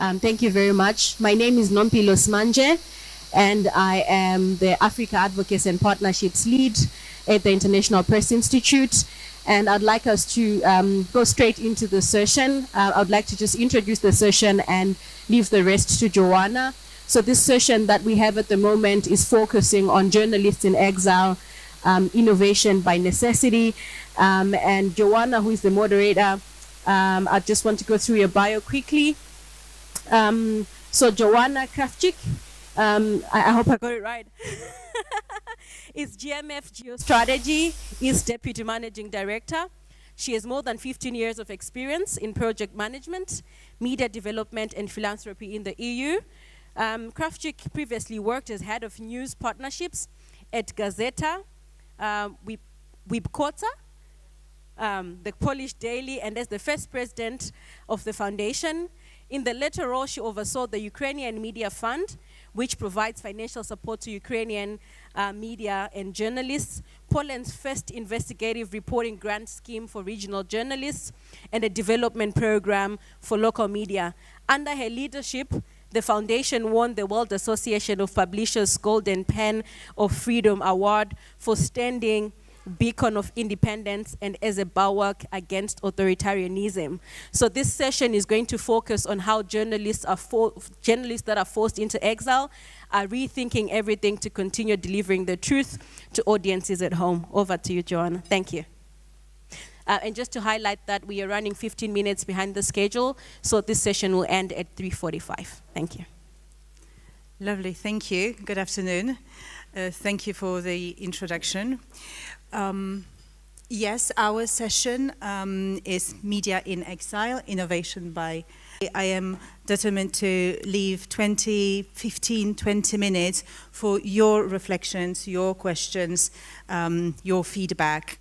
Thank you very much. My name is Nompilo Smanje, and I am the Africa Advocacy and Partnerships Lead at the International Press Institute. And I'd like us to go straight into the session. I'd like to just introduce the session and leave the rest to Joanna. So this session that we have at the moment is focusing on journalists in exile, innovation by necessity. And Joanna, who is the moderator, I just want to go through your bio quickly. So Joanna Kravchik, I hope I got it right, is GMF Geostrategy, is Deputy Managing Director. She has more than 15 years of experience in project management, media development, and philanthropy in the EU. Kravchik previously worked as head of news partnerships at Gazeta, Webkota, the Polish daily, and as the first president of the foundation. In the latter role, she oversaw the Ukrainian Media Fund, which provides financial support to Ukrainian media and journalists, Poland's first investigative reporting grant scheme for regional journalists, and a development program for local media. Under her leadership, the foundation won the World Association of Publishers Golden Pen of Freedom Award for standing beacon of independence and as a bulwark against authoritarianism. So this session is going to focus on how journalists that are forced into exile are rethinking everything to continue delivering the truth to audiences at home. Over to you, Joanna. Thank you. And just to highlight that we are running 15 minutes behind the schedule, so this session will end at 3:45. Thank you. Lovely, thank you. Good afternoon. Thank you for the introduction. Yes, our session is Media in Exile, Innovation by... I am determined to leave 20 minutes for your reflections, your questions, your feedback.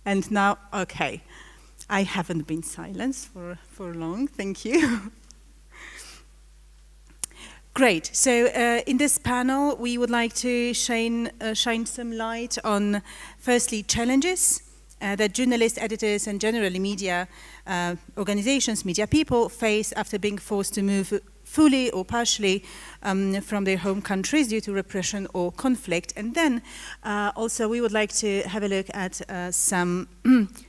And now, okay. I haven't been silenced for long, thank you. Great, so in this panel we would like to shine some light on, firstly, challenges that journalists, editors, and generally media organizations, media people face after being forced to move fully or partially from their home countries due to repression or conflict. And then also we would like to have a look at some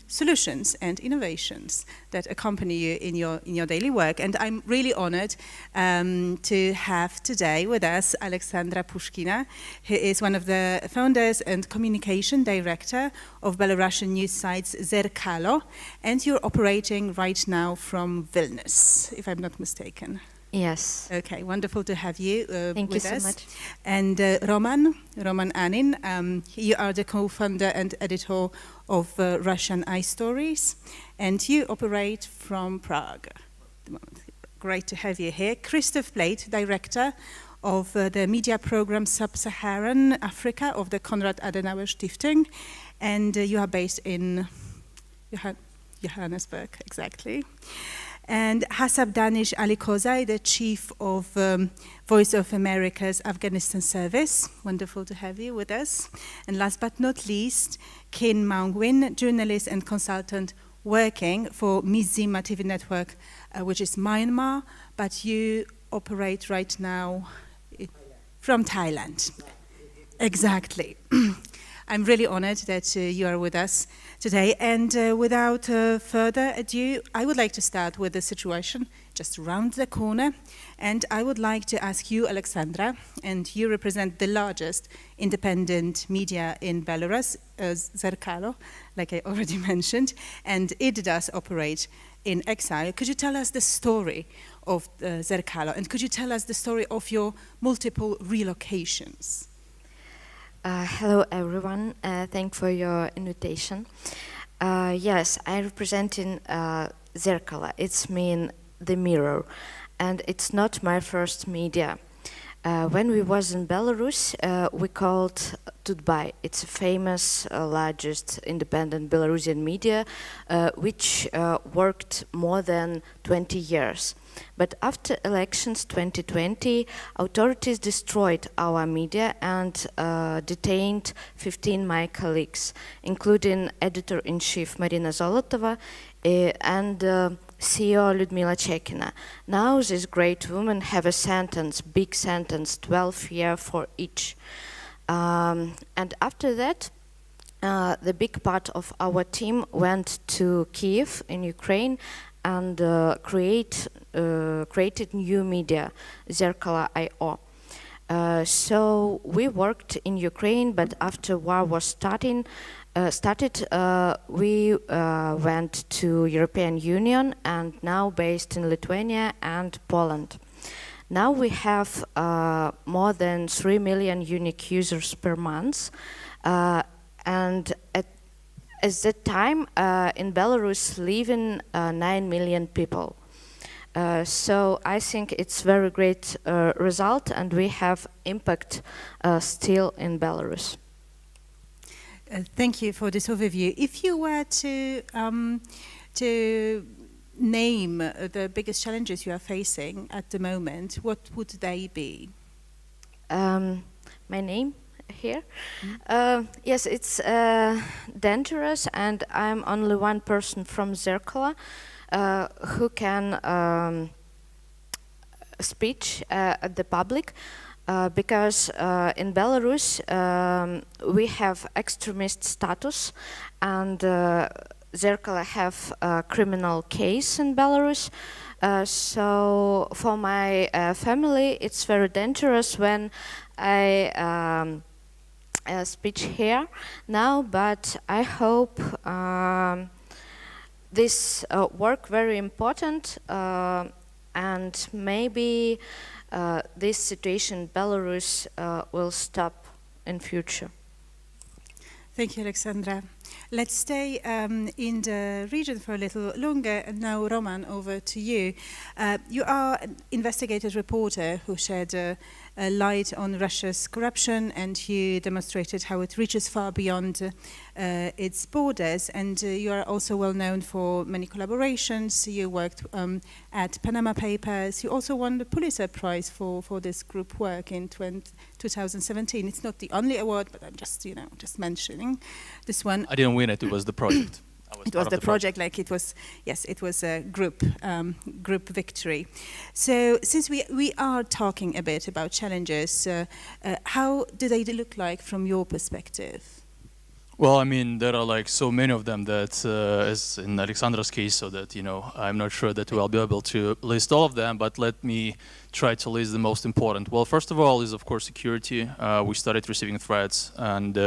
solutions and innovations that accompany you in your daily work. And I'm really honored to have today with us Aleksandra Pushkina, who is one of the founders and communication director of Belarusian news sites Zerkalo, and you're operating right now from Vilnius, if I'm not mistaken. Yes. Okay, wonderful to have you Thank with you us. so much. And Roman Anin, you are the co-founder and editor of Russian iStories, and you operate from Prague. Great to have you here. Christoph Plate, director of the media program Sub-Saharan Africa of the Konrad Adenauer Stiftung, and you are based in Johannesburg, exactly. And Hasab Danish Ali Kozai, the chief of Voice of America's Afghanistan service. Wonderful to have you with us. And last but not least, Kin Maung Win, journalist and consultant working for Mizima TV network, which is Myanmar, but you operate right now from Thailand. Exactly. I'm really honored that you are with us today. And without further ado, I would like to start with the situation just around the corner. And I would like to ask you, Aleksandra, and you represent the largest independent media in Belarus, Zerkalo, like I already mentioned, and it does operate in exile. Could you tell us the story of Zerkalo? And could you tell us the story of your multiple relocations? Hello everyone, thanks for your invitation. Yes, I represent in Zerkala, it's mean the mirror, and it's not my first media. When we was in Belarus, we called stood by. It's a famous, largest independent Belarusian media, which worked more than 20 years. But after elections 2020, authorities destroyed our media and detained 15 my colleagues, including editor-in-chief Marina Zolotova and CEO Lyudmila Chekina. Now these great women have a sentence, big sentence, 12 years for each. And after that, the big part of our team went to Kiev in Ukraine and created new media, Zerkala.io. So we worked in Ukraine, but after war was started, we went to European Union and now based in Lithuania and Poland. Now we have more than 3 million unique users per month, and at that time in Belarus living 9 million people. So I think it's very great result, and we have impact still in Belarus. Thank you for this overview. If you were to name the biggest challenges you are facing at the moment, what would they be? My name here? Yes, it's dangerous, and I'm only one person from Zerkala who can speak at the public. Because in Belarus we have extremist status, and Zerkala have a criminal case in Belarus. So for my family it's very dangerous when I speak here now, but I hope this work very important, and maybe this situation in Belarus will stop in future. Thank you, Alexandra. Let's stay in the region for a little longer. And now, Roman, over to you. You are an investigative reporter who shed a light on Russia's corruption, and you demonstrated how it reaches far beyond its borders. And you are also well known for many collaborations. You worked at Panama Papers. You also won the Pulitzer Prize for this group work in 2017. It's not the only award, but I'm just mentioning this one. I didn't win it. It was the project. It was the project, like it was. Yes, it was a group victory. So, since we are talking a bit about challenges, how do they look like from your perspective? Well, I mean, there are like so many of them that, as in Alexandra's case, so that, I'm not sure that we'll be able to list all of them, but let me try to list the most important. Well, first of all is, of course, security. We started receiving threats, and,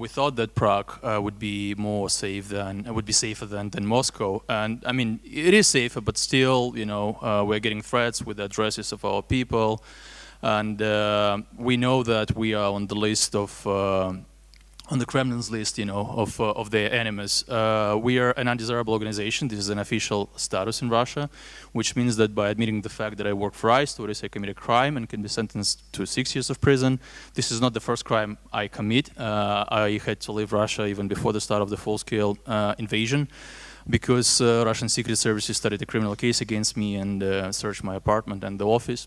we thought that Prague would be safer than Moscow. And, I mean, it is safer, but still, we're getting threats with the addresses of our people. And we know that we are on the list of on the Kremlin's list, of their enemies. We are an undesirable organization. This is an official status in Russia, which means that by admitting the fact that I work for ICE, I commit a crime and can be sentenced to 6 years of prison. This is not the first crime I commit. I had to leave Russia even before the start of the full-scale invasion, because Russian secret services started a criminal case against me and searched my apartment and the office.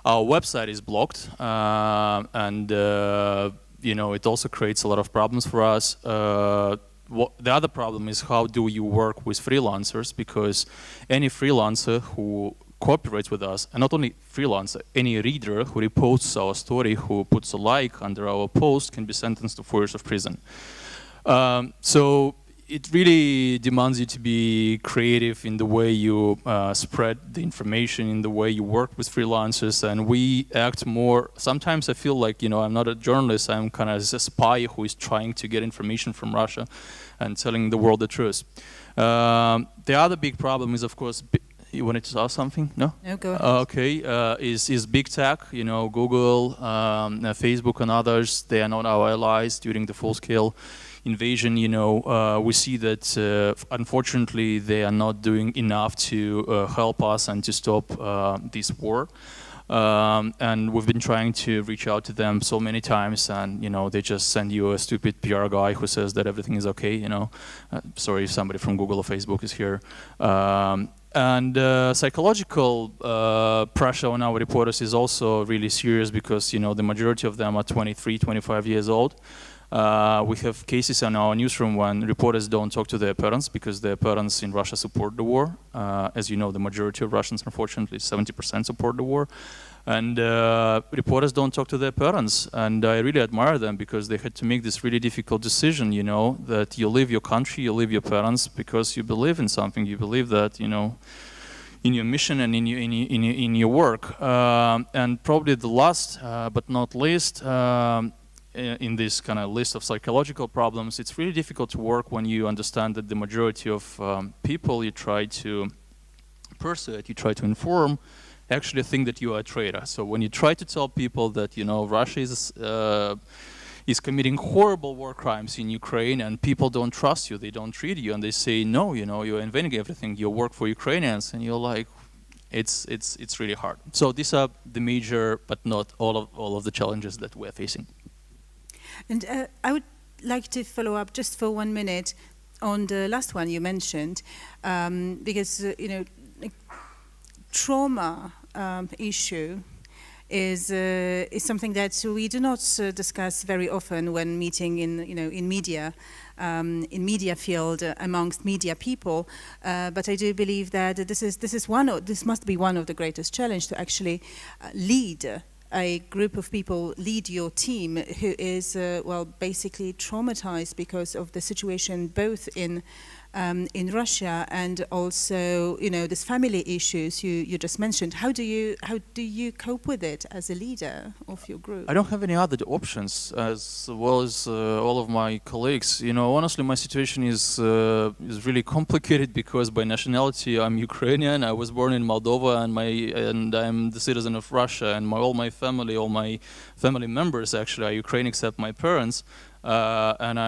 Our website is blocked, and it also creates a lot of problems for us. The other problem is, how do you work with freelancers? Because any freelancer who cooperates with us, and not only freelancer, any reader who reposts our story, who puts a like under our post, can be sentenced to 4 years of prison. So it really demands you to be creative in the way you spread the information, in the way you work with freelancers, and we act more. Sometimes I feel like, I'm not a journalist, I'm kind of a spy who is trying to get information from Russia and telling the world the truth. The other big problem is, of course, you wanted to ask something? No? No, go ahead. Okay, is big tech, Google, Facebook and others. They are not our allies during the full-scale invasion. We see that unfortunately they are not doing enough to help us and to stop this war. And we've been trying to reach out to them so many times, and they just send you a stupid PR guy who says that everything is okay. Sorry if somebody from Google or Facebook is here. And psychological pressure on our reporters is also really serious because the majority of them are 23, 25 years old. We have cases in our newsroom when reporters don't talk to their parents because their parents in Russia support the war. As you know, the majority of Russians, unfortunately, 70% support the war. And reporters don't talk to their parents. And I really admire them because they had to make this really difficult decision, that you leave your country, you leave your parents because you believe in something. You believe that, in your mission and in your work. And probably the last, but not least, in this kind of list of psychological problems, it's really difficult to work when you understand that the majority of people you try to persuade, you try to inform, actually think that you are a traitor. So when you try to tell people that Russia is committing horrible war crimes in Ukraine and people don't trust you, they don't treat you, and they say no, you're inventing everything, you work for Ukrainians, and you're like, it's really hard. So these are the major, but not all of the challenges that we're facing. And I would like to follow up just for 1 minute on the last one you mentioned, because trauma issue is something that we do not discuss very often when meeting in media field amongst media people. But I do believe that this must be one of the greatest challenges to actually lead a group of people, lead your team who is basically traumatized because of the situation both in Russia and also these family issues you just mentioned. How do you cope with it as a leader of your group? I don't have any other options, as well as all of my colleagues. Honestly, my situation is really complicated because by nationality I'm Ukrainian. I was born in Moldova, and I'm the citizen of Russia, and all my family members actually are Ukrainian except my parents, and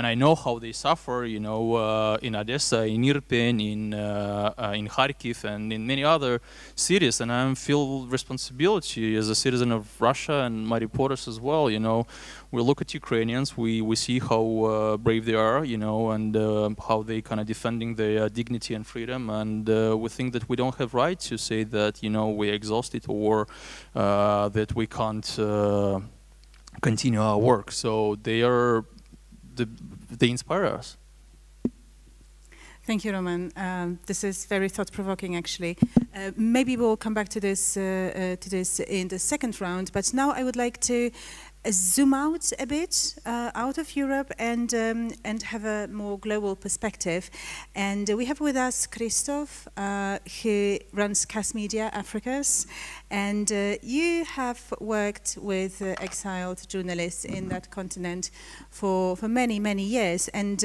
I know how they suffer, in Odessa, in Irpin, in Kharkiv, and in many other cities. And I feel responsibility as a citizen of Russia, and my reporters as well. We look at Ukrainians, we see how brave they are, and how they kind of defending their dignity and freedom. And we think that we don't have right to say that, we're exhausted or that we can't continue our work. So they inspire us. Thank you, Roman. This is very thought-provoking, actually. Maybe we'll come back to this in the second round. But now I would like to zoom out a bit out of Europe and have a more global perspective. And we have with us Christoph, who runs CAS Media Africas. And you have worked with exiled journalists in that continent for many, many years. And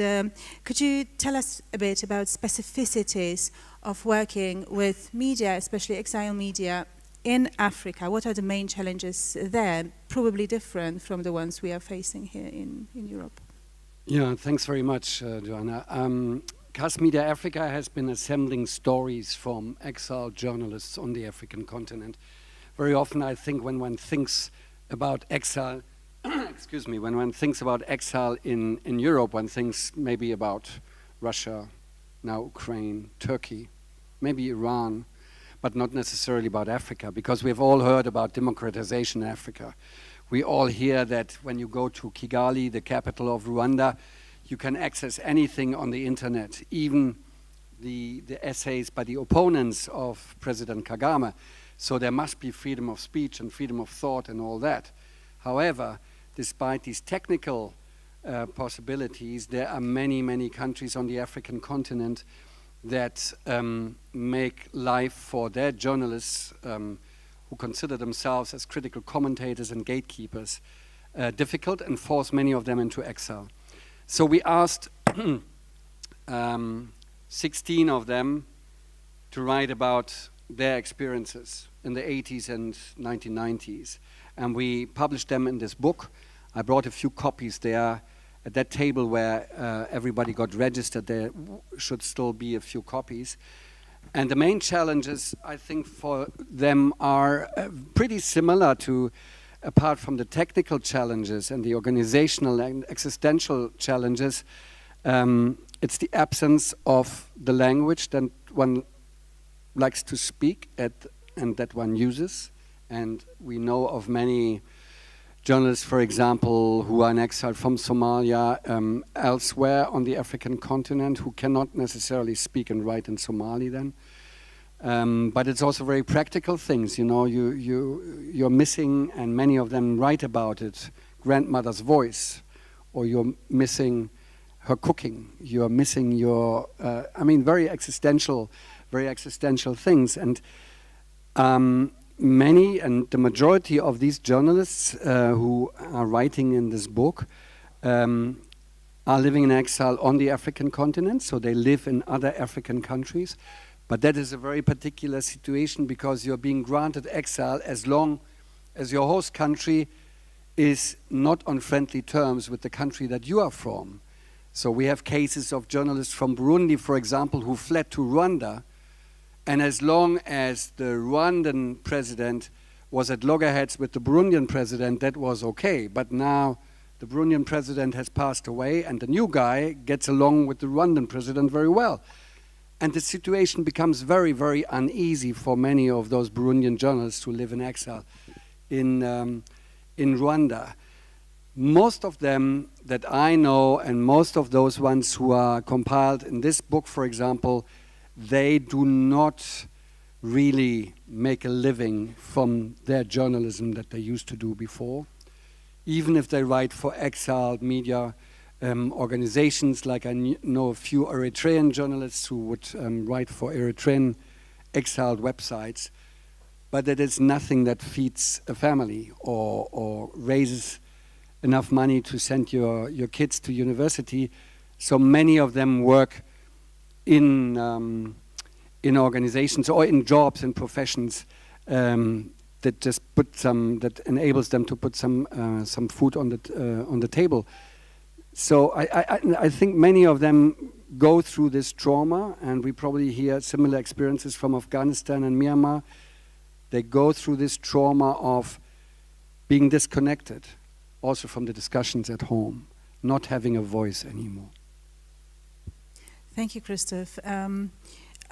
could you tell us a bit about specificities of working with media, especially exile media, in Africa? What are the main challenges there, probably different from the ones we are facing here in Europe? Yeah, thanks very much, Joanna. CAS Media Africa has been assembling stories from exiled journalists on the African continent. Very often I think when one thinks about exile, excuse me, when one thinks about exile in Europe, one thinks maybe about Russia, now Ukraine, Turkey, maybe Iran, but not necessarily about Africa, because we've all heard about democratization in Africa. We all hear that when you go to Kigali, the capital of Rwanda, you can access anything on the internet, even the essays by the opponents of President Kagame. So there must be freedom of speech and freedom of thought and all that. However, despite these technical possibilities, there are many, many countries on the African continent that make life for their journalists who consider themselves as critical commentators and gatekeepers difficult and force many of them into exile. So we asked 16 of them to write about their experiences in the 80s and 1990s. And we published them in this book. I brought a few copies there. At that table where everybody got registered, there should still be a few copies. And the main challenges, I think, for them are pretty similar to, apart from the technical challenges and the organizational and existential challenges, it's the absence of the language that one likes to speak and that one uses. And we know of many journalists, for example, who are in exile from Somalia, elsewhere on the African continent, who cannot necessarily speak and write in Somali then. But it's also very practical things, you know, you're missing, and many of them write about it, grandmother's voice, or you're missing her cooking, you're missing your, I mean, very existential things. And many, and the majority of these journalists who are writing in this book are living in exile on the African continent, so they live in other African countries. But that is a very particular situation because you're being granted exile as long as your host country is not on friendly terms with the country that you are from. So we have cases of journalists from Burundi, for example, who fled to Rwanda, and as long as the Rwandan president was at loggerheads with the Burundian president, that was okay. But now the Burundian president has passed away, and the new guy gets along with the Rwandan president very well. And the situation becomes very, very uneasy for many of those Burundian journalists who live in exile in Rwanda. Most of them that I know, and most of those ones who are compiled in this book, for example, they do not really make a living from their journalism that they used to do before. Even if they write for exiled media organizations, like I know a few Eritrean journalists who would write for Eritrean exiled websites, but that is nothing that feeds a family or raises enough money to send your kids to university. So many of them work in organizations or in jobs and professions that just that enables them to put some food on the table. So I think many of them go through this trauma, and we probably hear similar experiences from Afghanistan and Myanmar. They go through this trauma of being disconnected, also from the discussions at home, not having a voice anymore. Thank you, Christoph.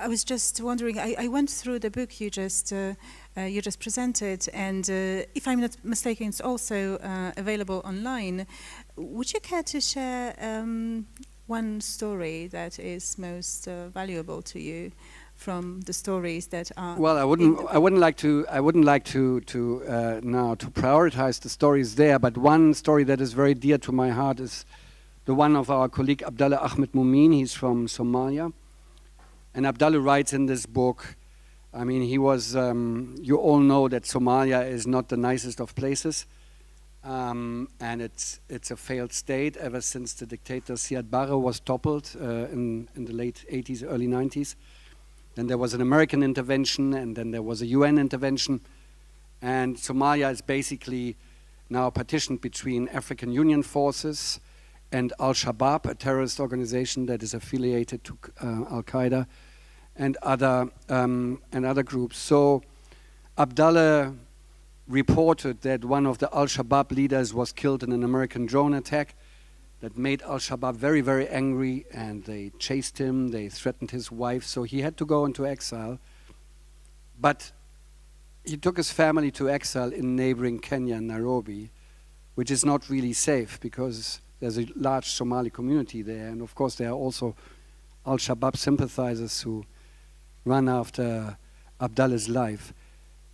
I was just wondering, I went through the book you just presented, and if I'm not mistaken, it's also available online. Would you care to share one story that is most valuable to you from the stories that are? Well, I wouldn't like to now to prioritize the stories there, but one story that is very dear to my heart is the one of our colleague Abdallah Ahmed Mumin. He's from Somalia. And Abdallah writes in this book, I mean, he was, you all know that Somalia is not the nicest of places. And it's a failed state ever since the dictator Siad Barre was toppled in the late 80s, early 90s. Then there was an American intervention, and then there was a UN intervention. And Somalia is basically now partitioned between African Union forces and Al-Shabaab, a terrorist organization that is affiliated to Al-Qaeda and other groups. So Abdallah reported that one of the Al-Shabaab leaders was killed in an American drone attack that made Al-Shabaab very, very angry, and they chased him, they threatened his wife, so he had to go into exile. But he took his family to exile in neighboring Kenya, Nairobi, which is not really safe because there's a large Somali community there, and of course there are also Al-Shabaab sympathizers who run after Abdallah's life.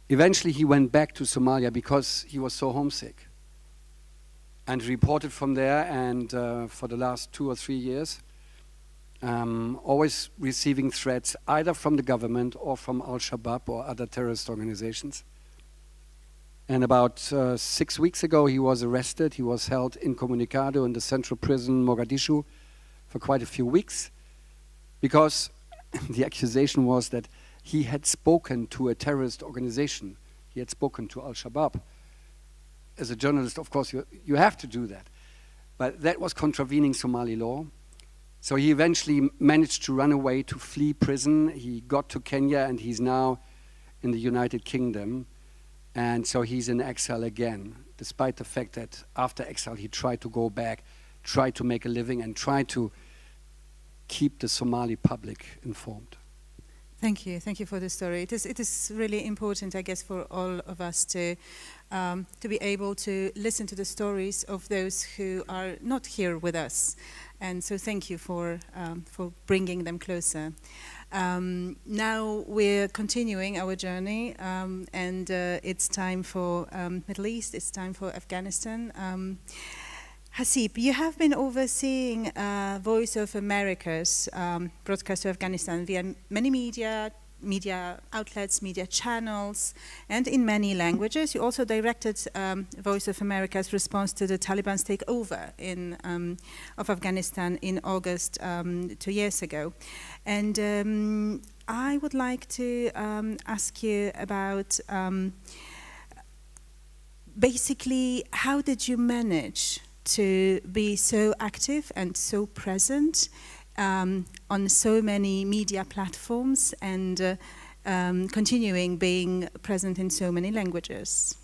Eventually he went back to Somalia because he was so homesick, and reported from there, and for the last 2 or 3 years, always receiving threats either from the government or from Al-Shabaab or other terrorist organizations. And about 6 weeks ago, he was arrested. He was held incommunicado in the central prison, Mogadishu, for quite a few weeks, because the accusation was that he had spoken to a terrorist organization. He had spoken to Al-Shabaab. As a journalist, of course, you have to do that. But that was contravening Somali law. So he eventually managed to run away, to flee prison. He got to Kenya, and he's now in the United Kingdom. And so he's in exile again, despite the fact that after exile he tried to go back, tried to make a living, and tried to keep the Somali public informed. Thank you for the story. It is really important, I guess, for all of us to be able to listen to the stories of those who are not here with us, and so thank you for bringing them closer. Now we're continuing our journey, and it's time for Middle East. It's time for Afghanistan. Hasib, you have been overseeing Voice of America's broadcast to Afghanistan via many media outlets, media channels, and in many languages. You also directed Voice of America's response to the Taliban's takeover of Afghanistan in August 2 years ago. And I would like to ask you about basically, how did you manage to be so active and so present on so many media platforms and continuing being present in so many languages?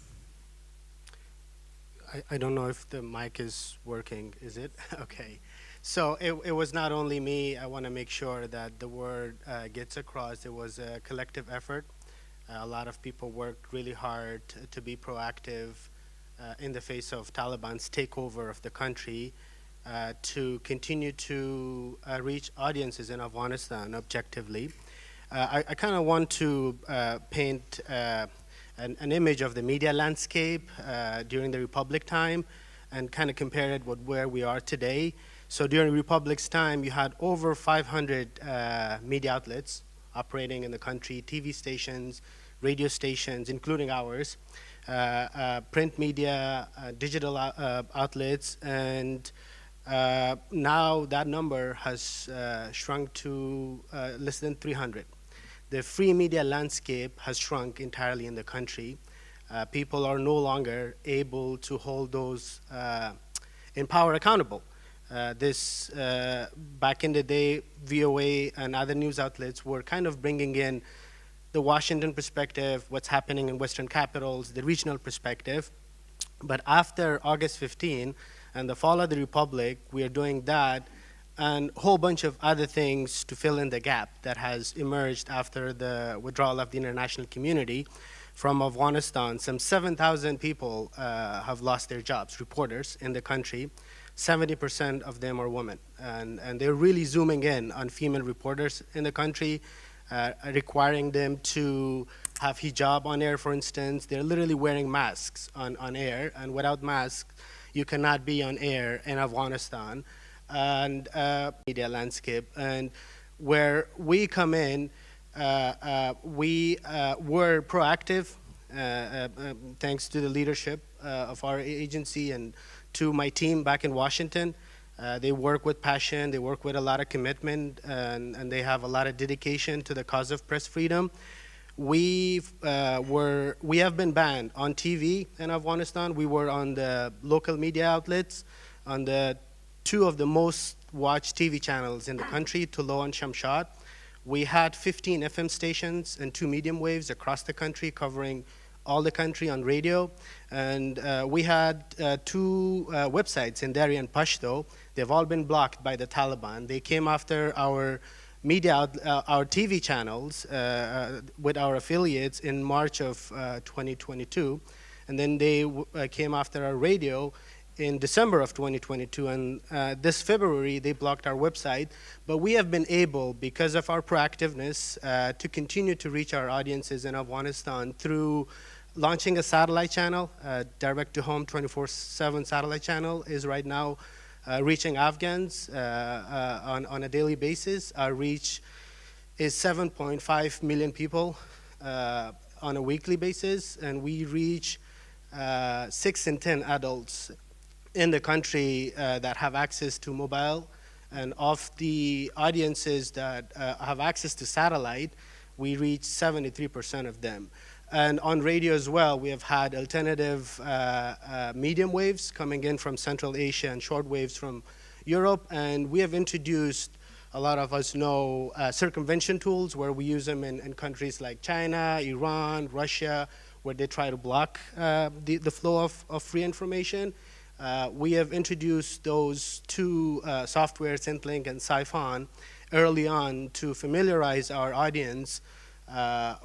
I don't know if the mic is working, is it? Okay. So it was not only me. I want to make sure that the word gets across. It was a collective effort. A lot of people worked really hard to be proactive in the face of Taliban's takeover of the country, to continue to reach audiences in Afghanistan objectively. I kind of want to paint an image of the media landscape during the Republic time and kind of compare it with where we are today. So during Republic's time, you had over 500 media outlets operating in the country, TV stations, radio stations, including ours, print media, digital outlets, and now that number has shrunk to less than 300. The free media landscape has shrunk entirely in the country. People are no longer able to hold those in power accountable. Back in the day, VOA and other news outlets were kind of bringing in the Washington perspective, what's happening in Western capitals, the regional perspective. But after August 15 and the fall of the Republic, we are doing that and a whole bunch of other things to fill in the gap that has emerged after the withdrawal of the international community from Afghanistan. Some 7,000 people have lost their jobs, reporters in the country. 70% of them are women. And they're really zooming in on female reporters in the country, requiring them to have hijab on air, for instance. They're literally wearing masks on air, and without masks, you cannot be on air in Afghanistan. And media landscape, and where we come in, we were proactive, thanks to the leadership of our agency and to my team back in Washington. They work with passion, they work with a lot of commitment, and they have a lot of dedication to the cause of press freedom. We have been banned on TV in Afghanistan. We were on the local media outlets, on the two of the most watched TV channels in the country, Tulo and Shamshad. We had 15 FM stations and 2 medium waves across the country, covering all the country on radio. And we had 2 websites in Dari and Pashto. They've all been blocked by the Taliban. They came after our media, our TV channels with our affiliates in March of 2022. And then they came after our radio in December of 2022, and this February they blocked our website. But we have been able, because of our proactiveness, to continue to reach our audiences in Afghanistan through launching a satellite channel. Direct-to-home 24/7 satellite channel is right now reaching Afghans on a daily basis. Our reach is 7.5 million people on a weekly basis, and we reach 6 in 10 adults in the country that have access to mobile. And of the audiences that have access to satellite, we reach 73% of them. And on radio as well, we have had alternative medium waves coming in from Central Asia and short waves from Europe, and we have introduced, a lot of us know, circumvention tools where we use them in countries like China, Iran, Russia, where they try to block the flow of free information. We have introduced those two software, Syntlink and Siphon, early on to familiarize our audience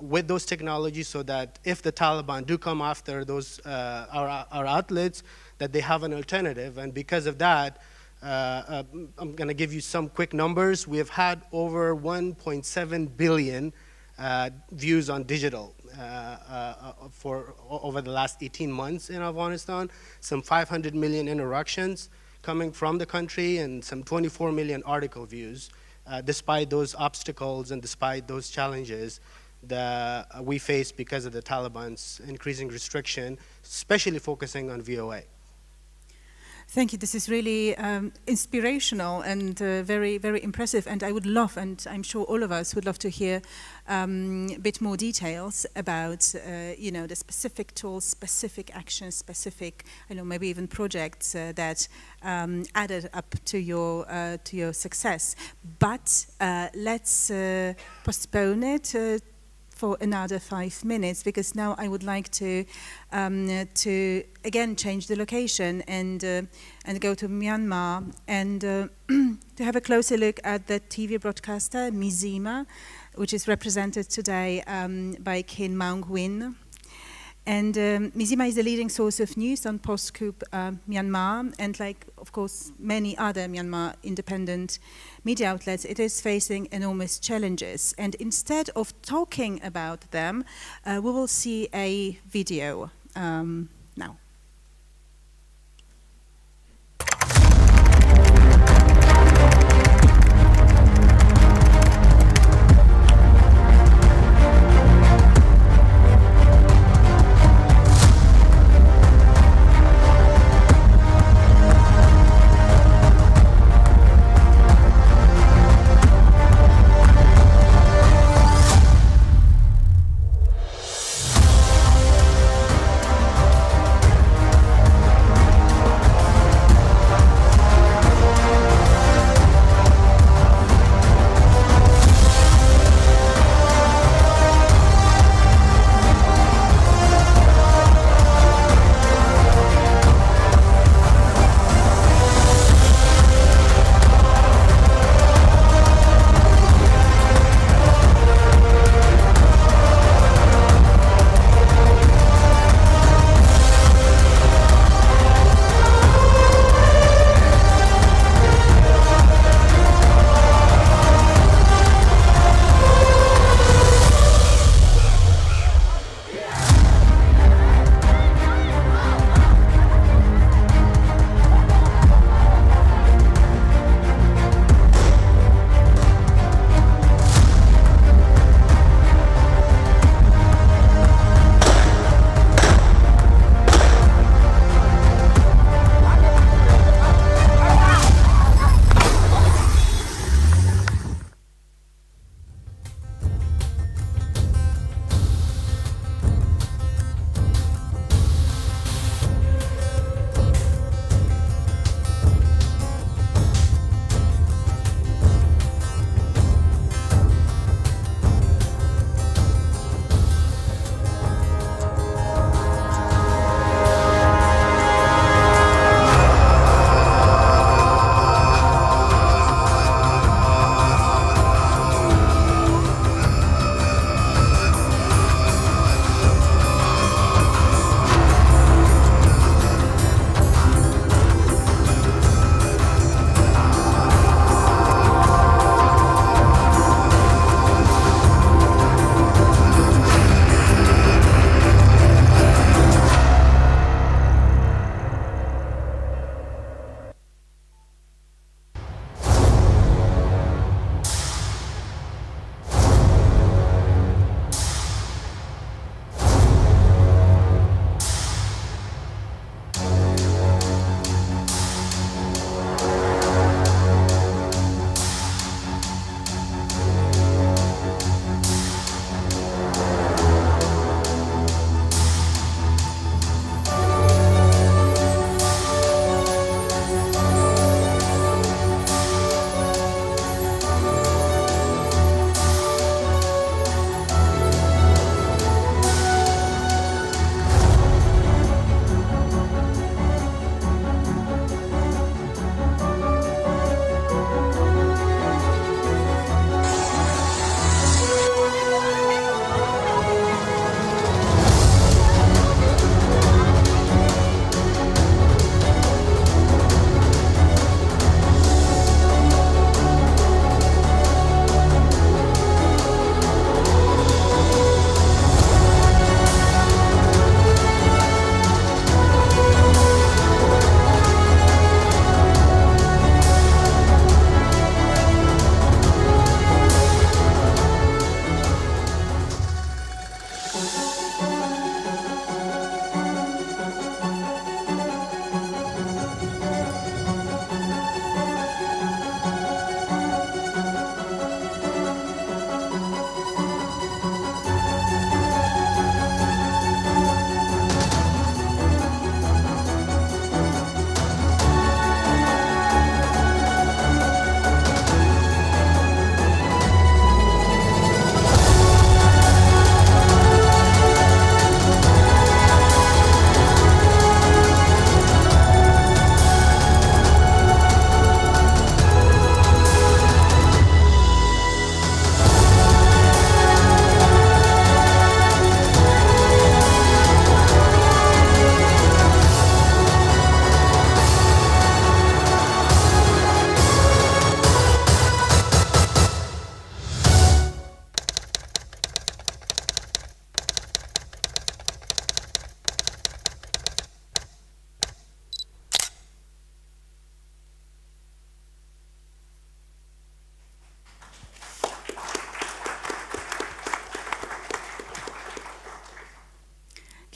with those technologies, so that if the Taliban do come after those our outlets, that they have an alternative. And because of that, I'm going to give you some quick numbers. We have had over 1.7 billion views on digital for over the last 18 months in Afghanistan, some 500 million interactions coming from the country, and some 24 million article views, despite those obstacles and despite those challenges that we face because of the Taliban's increasing restriction, especially focusing on VOA. Thank you. This is really inspirational and very, very impressive. And I would love, and I'm sure all of us would love to hear a bit more details about, the specific tools, specific actions, specific, maybe even projects that added up to your success. But let's postpone it for another 5 minutes, because now I would like to again change the location and go to Myanmar and to have a closer look at the TV broadcaster Mizima, which is represented today by Kin Maung Win. And Mizima is the leading source of news on post-coup Myanmar, and like, of course, many other Myanmar independent media outlets, it is facing enormous challenges. And instead of talking about them, we will see a video now.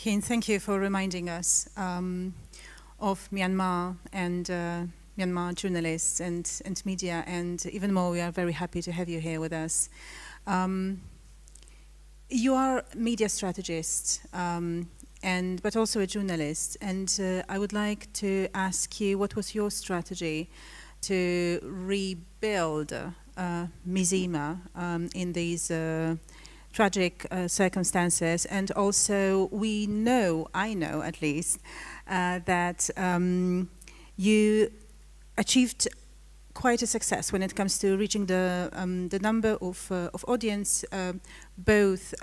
Hin, thank you for reminding us of Myanmar and Myanmar journalists and media, and even more, we are very happy to have you here with us. You are a media strategist, but also a journalist, and I would like to ask you, what was your strategy to rebuild Mizima in these tragic circumstances? And also, I know at least, that you achieved quite a success when it comes to reaching the number of audience, both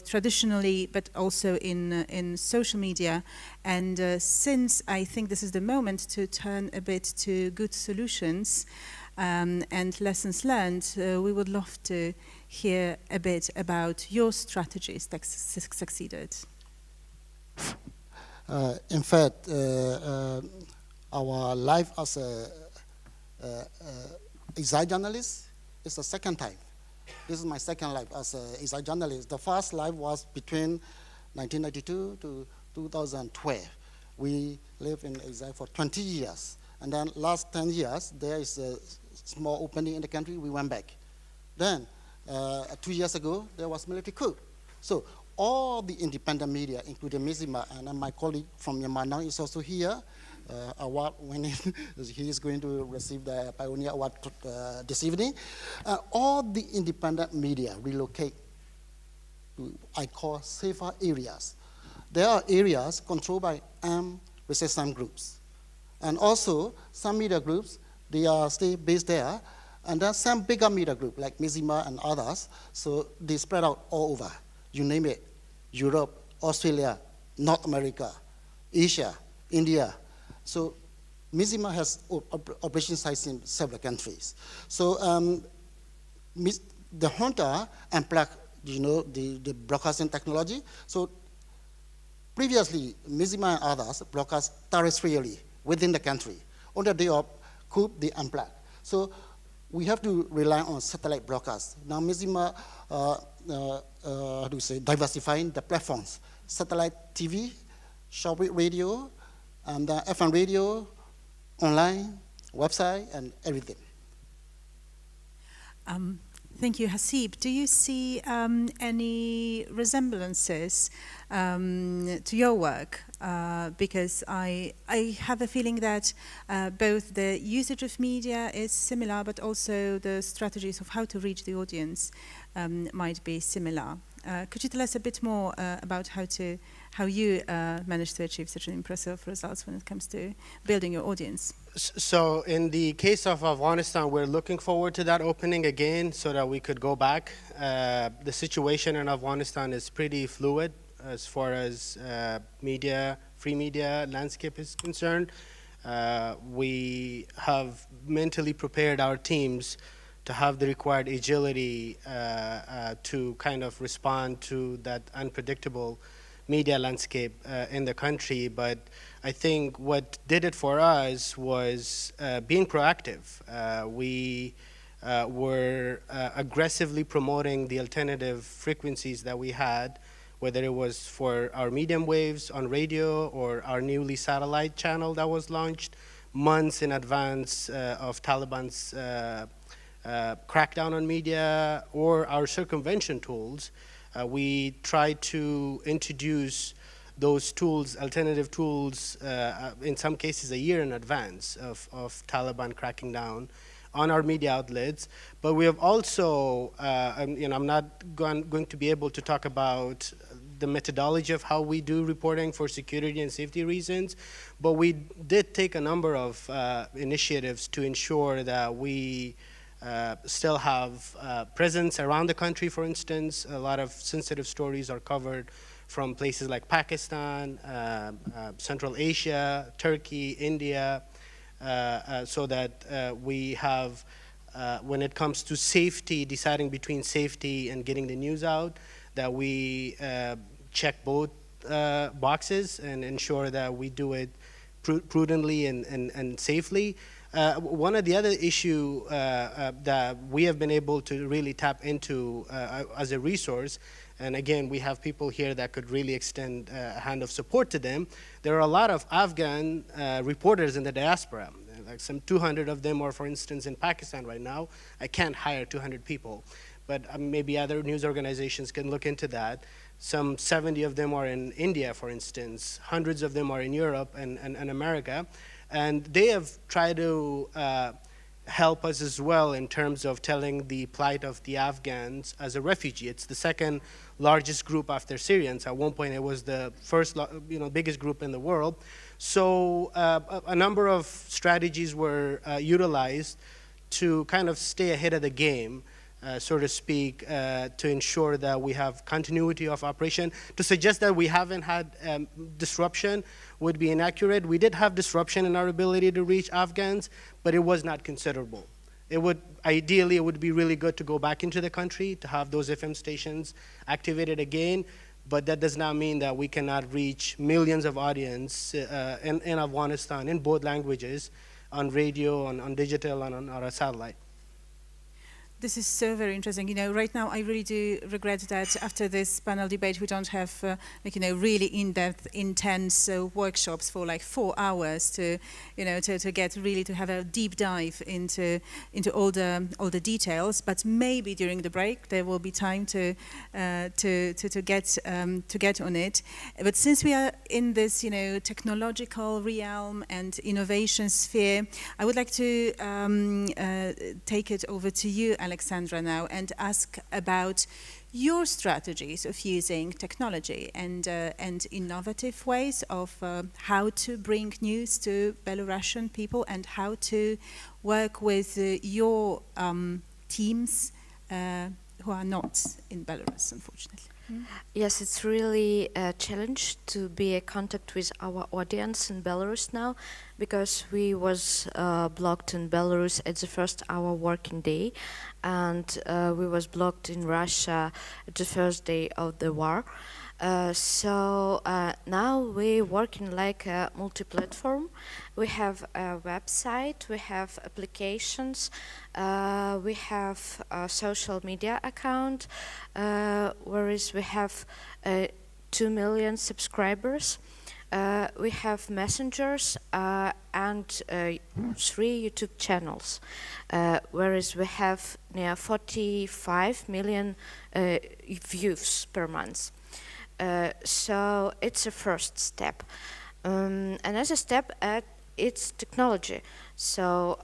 traditionally, but also in social media. And since I think this is the moment to turn a bit to good solutions and lessons learned, we would love to hear a bit about your strategies that succeeded. In fact, our life as a Exile journalist is the second time. This is my second life as an Exile journalist. The first life was between 1992 to 2012. We lived in exile for 20 years. And then last 10 years, there is a small opening in the country, we went back. Then, 2 years ago, there was military coup. So all the independent media, including Mizima, and my colleague from Myanmar now is also here, award winning. He is going to receive the Pioneer Award this evening. All the independent media relocate to, I call, safer areas. There are areas controlled by armed resistance groups. And also, some media groups, they are still based there. And then some bigger media group, like Mizima and others, so they spread out all over. You name it, Europe, Australia, North America, Asia, India. So Mizima has operation sites in several countries. So the junta unplugged, the broadcasting technology. So previously, Mizima and others broadcast terrestrially within the country. On the day of coup, they unplugged. So we have to rely on satellite broadcast. Now Mizima, diversifying the platforms. Satellite TV, shortwave radio, and FM radio, online, website, and everything. Thank you, Hasib. Do you see any resemblances to your work? Because I have a feeling that both the usage of media is similar, but also the strategies of how to reach the audience might be similar. Could you tell us a bit more about how you managed to achieve such an impressive results when it comes to building your audience? So in the case of Afghanistan, we're looking forward to that opening again so that we could go back. The situation in Afghanistan is pretty fluid as far as free media landscape is concerned. We have mentally prepared our teams to have the required agility to kind of respond to that unpredictable media landscape in the country. But I think what did it for us was being proactive. We were aggressively promoting the alternative frequencies that we had, whether it was for our medium waves on radio or our newly satellite channel that was launched months in advance of Taliban's crackdown on media, or our circumvention tools. We tried to introduce those tools, alternative tools, in some cases a year in advance of Taliban cracking down on our media outlets. But we have also, I'm not going to be able to talk about the methodology of how we do reporting for security and safety reasons, but we did take a number of initiatives to ensure that we still have presence around the country. For instance, a lot of sensitive stories are covered from places like Pakistan, Central Asia, Turkey, India, so that we have, when it comes to safety, deciding between safety and getting the news out, that we check both boxes and ensure that we do it prudently and safely. One of the other issue that we have been able to really tap into as a resource And again, we have people here that could really extend a hand of support to them. There are a lot of Afghan reporters in the diaspora. Like some 200 of them are, for instance, in Pakistan right now. I can't hire 200 people, but maybe other news organizations can look into that. Some 70 of them are in India, for instance. Hundreds of them are in Europe and America. And they have tried to help us as well in terms of telling the plight of the Afghans as a refugee. It's the second largest group after Syrians. At one point, it was the first, biggest group in the world. So a number of strategies were utilized to kind of stay ahead of the game, so to speak, to ensure that we have continuity of operation. To suggest that we haven't had disruption would be inaccurate. We did have disruption in our ability to reach Afghans, but it was not considerable. Ideally, it would be really good to go back into the country, to have those FM stations activated again, but that does not mean that we cannot reach millions of audience in Afghanistan in both languages, on radio, on digital, and on our satellite. This is so very interesting. Right now I really do regret that after this panel debate we don't have really in-depth, intense workshops for like 4 hours to get really to have a deep dive into all the details. But maybe during the break there will be time to get on it. But since we are in this technological realm and innovation sphere, I would like to take it over to you, Alexandra, now, and ask about your strategies of using technology and innovative ways of how to bring news to Belarusian people and how to work with your teams who are not in Belarus, unfortunately. Yes, it's really a challenge to be in contact with our audience in Belarus now, because we was blocked in Belarus at the first hour working day, and we was blocked in Russia at the first day of the war. So now we're working like a multi-platform. We have a website, we have applications, we have a social media account, whereas we have 2 million subscribers. We have messengers and 3 YouTube channels, whereas we have near 45 million views per month. So it's a first step. Another step it's technology. So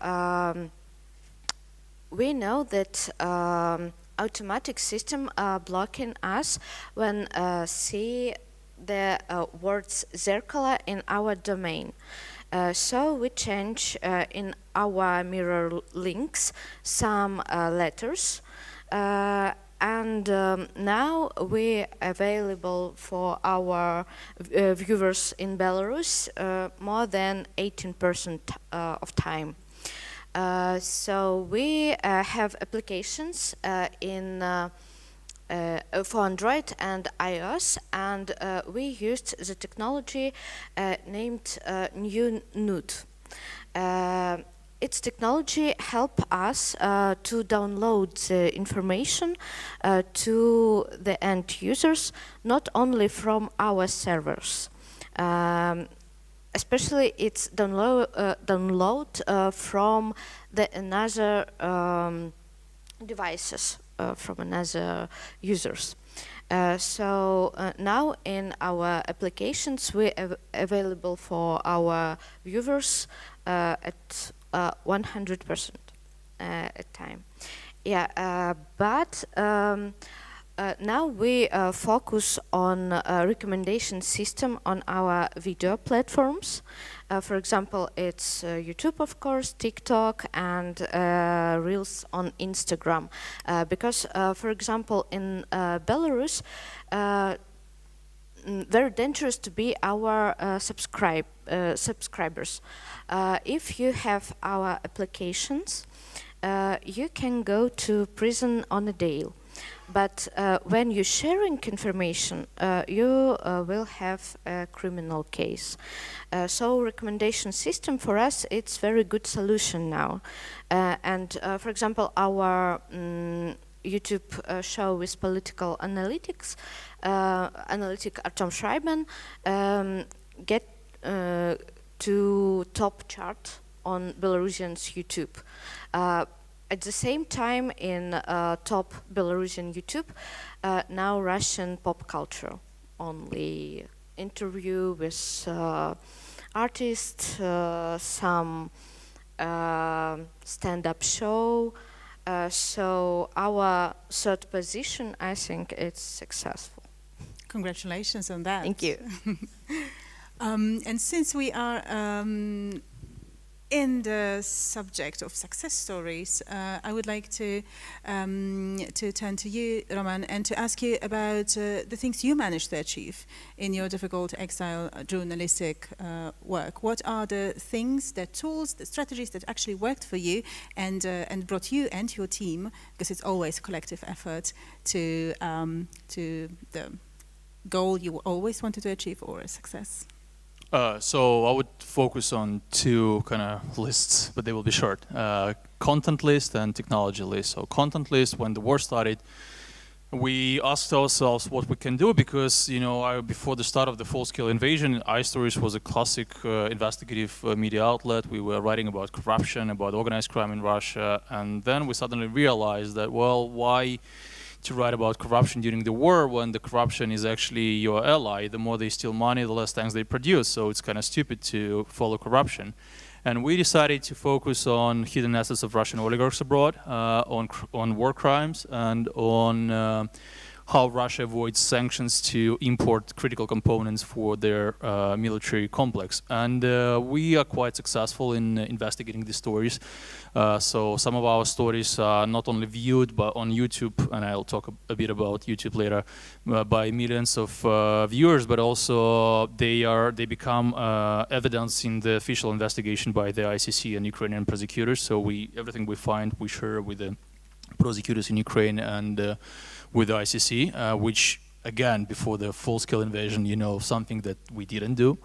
we know that automatic system are blocking us when see the words Zerkala in our domain. So we change in our mirror links some letters, and now we're available for our viewers in Belarus more than 18% of time. So we have applications for Android and iOS, and we used the technology named New Nude. Its technology help us to download the information to the end users, not only from our servers. Especially it's download from the another devices from another users. So now in our applications we're available for our viewers at 100% at time. Yeah, but now we focus on a recommendation system on our video platforms. For example, it's YouTube, of course, TikTok, and Reels on Instagram. Because, for example, in Belarus, very dangerous to be our subscribers. If you have our applications, you can go to prison on a day. But when you're sharing information, you will have a criminal case. So recommendation system for us, it's very good solution now. And for example, our YouTube show with political analytics, analytic Artem Schreiben, get to top chart on Belarusian's YouTube. At the same time, in top Belarusian YouTube, now Russian pop culture only interview with artists, some stand-up show. So our third position, I think it's successful. Congratulations on that. Thank you. And since we are in the subject of success stories, I would like to turn to you, Roman, and to ask you about the things you managed to achieve in your difficult exile journalistic work. What are the things, the tools, the strategies that actually worked for you and brought you and your team, because it's always a collective effort, to the goal you always wanted to achieve or a success? So I would focus on two kind of lists, but they will be short. Content list and technology list. So content list, when the war started, we asked ourselves what we can do because, you know, before the start of the full-scale invasion, iStories was a classic investigative media outlet. We were writing about corruption, about organized crime in Russia, and then we suddenly realized that, well, why to write about corruption during the war when the corruption is actually your ally? The more they steal money, the less tanks they produce, so it's kind of stupid to follow corruption. And we decided to focus on hidden assets of Russian oligarchs abroad, on war crimes, and on how Russia avoids sanctions to import critical components for their military complex. And we are quite successful in investigating these stories. So some of our stories are not only viewed but on YouTube, and I'll talk a bit about YouTube later, by millions of viewers, but also they become evidence in the official investigation by the ICC and Ukrainian prosecutors. So everything we find, we share with the prosecutors in Ukraine and with the ICC, which again, before the full-scale invasion, you know, something that we didn't do.